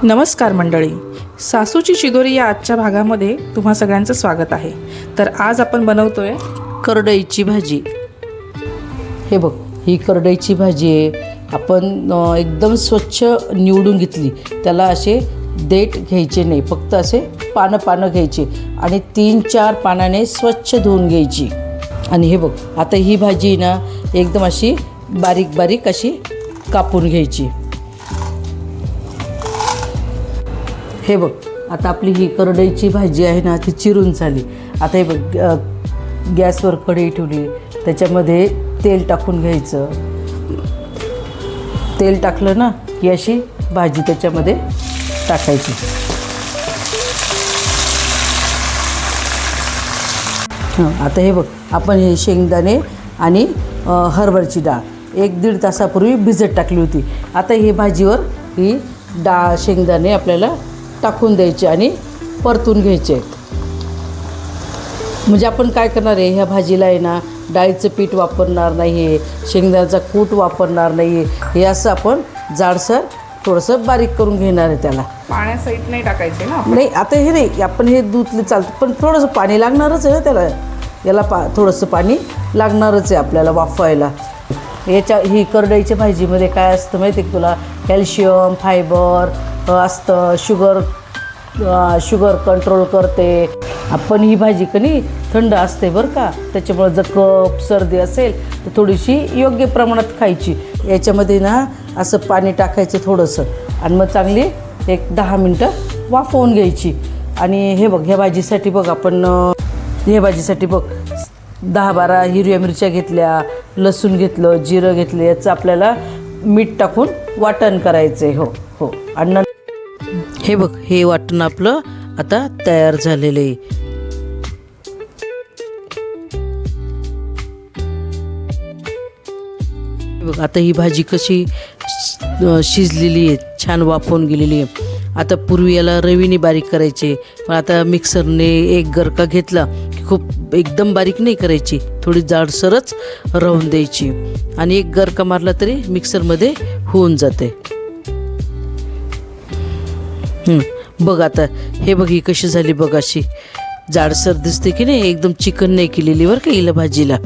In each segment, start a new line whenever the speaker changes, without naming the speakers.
नमस्कार मंडळी, सासूची चिगोरी या आजच्या भागामध्ये तुम्हा सगळ्यांचं स्वागत आहे। तर आज आपण बनवतोय
करडईची भाजी। हे बघ, ही करडईची भाजी आहे। आपण एकदम स्वच्छ निवडून घेतली, त्याला असे देठ घ्यायचे नाही, फक्त असे पानं घ्यायचे आणि 3-4 पानाने स्वच्छ धुवून घ्यायची। आणि हे बघ, आता ही भाजी ना एकदम अशी बारीक अशी कापून घ्यायची। हे बघ, आता आपली ही करडईची भाजी आहे ना ती चिरून झाली। आता हे बघ, गॅसवर कढई ठेवली, त्याच्यामध्ये तेल टाकून घ्यायचं। तेल टाकलं ना की अशी भाजी त्याच्यामध्ये टाकायची। आता हे बघ, आपण हे शेंगदाणे आणि हरभऱ्याची डाळ 1-1.5 तासापूर्वी भिजत टाकली होती। आता ही भाजीवर ही डाळ शेंगदाणे आपल्याला टाकून द्यायचे आणि परतून घ्यायचे। म्हणजे आपण काय करणार आहे, ह्या भाजीला आहे ना डाळीचं पीठ वापरणार नाही आहे, शेंगदाण्याचा कूट वापरणार नाही आहे। हे असं आपण जाडसर थोडंसं बारीक करून घेणार आहे। त्याला
पाण्यासहित नाही टाकायचे ना
नाही, आता हे नाही, आपण हे धुतले चालतं, पण थोडंसं पाणी लागणारच आहे ना त्याला। याला थोडंसं पाणी लागणारच आहे आपल्याला वाफवायला। ही करडईच्या भाजीमध्ये काय असतं माहिती आहे तुला? कॅल्शियम, फायबर असतं, शुगर कंट्रोल करते। आपण ही भाजी कधी थंड असते बरं का, त्याच्यामुळे जर कफ सर्दी असेल तर थोडीशी योग्य प्रमाणात खायची। याच्यामध्ये ना असं पाणी टाकायचं थोडंसं आणि मग चांगली 10 मिनटं वाफवून घ्यायची। आणि हे बघ, ह्या भाजीसाठी बघ, आपण 10-12 हिरव्या मिरच्या घेतल्या, लसूण घेतलं, जिरं घेतलं, याचं आपल्याला मीठ टाकून वाटण करायचं आहे। हो आणि हे बघ, हे वाटण आपलं आता तयार झालेलं आहे। बघ, आता ही भाजी कशी शिजलेली आहे, छान वाफवून गेलेली आहे। आता पूर्वी याला रवीने बारीक करायचे, पण आता मिक्सरने एक गरका घेतला की खूप एकदम बारीक नाही करायची, थोडी जाडसरच राहून द्यायची आणि एक गरका मारला तरी मिक्सरमध्ये होऊन जाते। बघ, आता हे बघ, ही कशी झाली बघ, अशी जाडसर दिसते की नाही, एकदम चिकन नाही केलेली बरं का हिला भाजीला।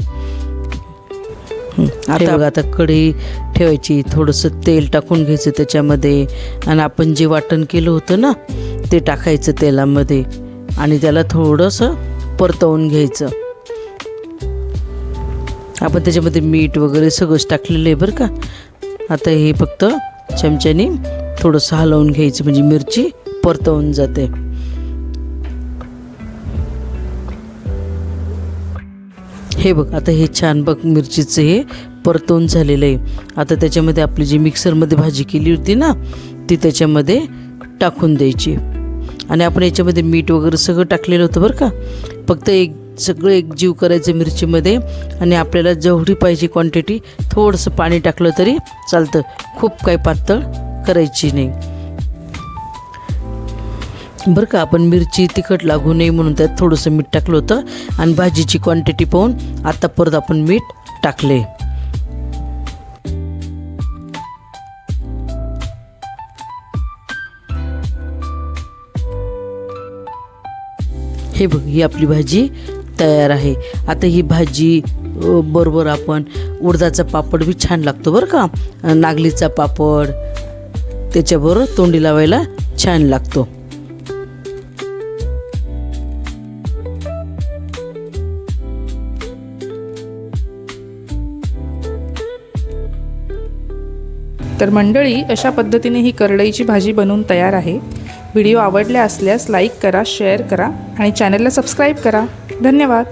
आता बघ, आता कढई ठेवायची, थोडंसं तेल टाकून घ्यायचं त्याच्यामध्ये आणि आपण जे वाटण केलं होतं ना ते टाकायचं तेलामध्ये आणि त्याला थोडंसं परतवून घ्यायचं। आपण त्याच्यामध्ये मीठ वगैरे सगळंच टाकलेलं आहे बरं का। आता हे फक्त चमच्याने थोडंसं हलवून घ्यायचं, म्हणजे मिरची परतवून जाते। हे बघ, आता हे छान बघ, मिरचीचं हे परतवून झालेलं आहे। आता त्याच्यामध्ये आपली जी मिक्सरमध्ये भाजी केली होती ना ती त्याच्यामध्ये टाकून द्यायची आणि आपण याच्यामध्ये मीठ वगैरे सगळं टाकलेलं होतं बरं का। फक्त सगळं एकजीव करायचं मिरचीमध्ये आणि आपल्याला जेवढी पाहिजे क्वांटिटी थोडंसं पाणी टाकलं तरी चालतं, खूप काही पातळ करायची नाही बरं का। आपण मिरची तिखट लागू नये म्हणून त्यात थोडंसं मीठ टाकलं होतं आणि भाजीची क्वांटिटी पाहून आता परत आपण मीठ टाकले। हे बघ, ही आपली भाजी तयार आहे। आता ही भाजी बरोबर आपण उडदाचा पापड बी छान लागतो बरं का, नागलीचा पापड, त्याच्याबरोबर तोंडी लावायला छान लागतो।
तर मंडळी, अशा पद्धतीने ही करडईची भाजी बनवून तयार आहे। व्हिडिओ आवडला असल्यास लाईक करा, शेअर करा आणि चॅनलला सबस्क्राईब करा। धन्यवाद।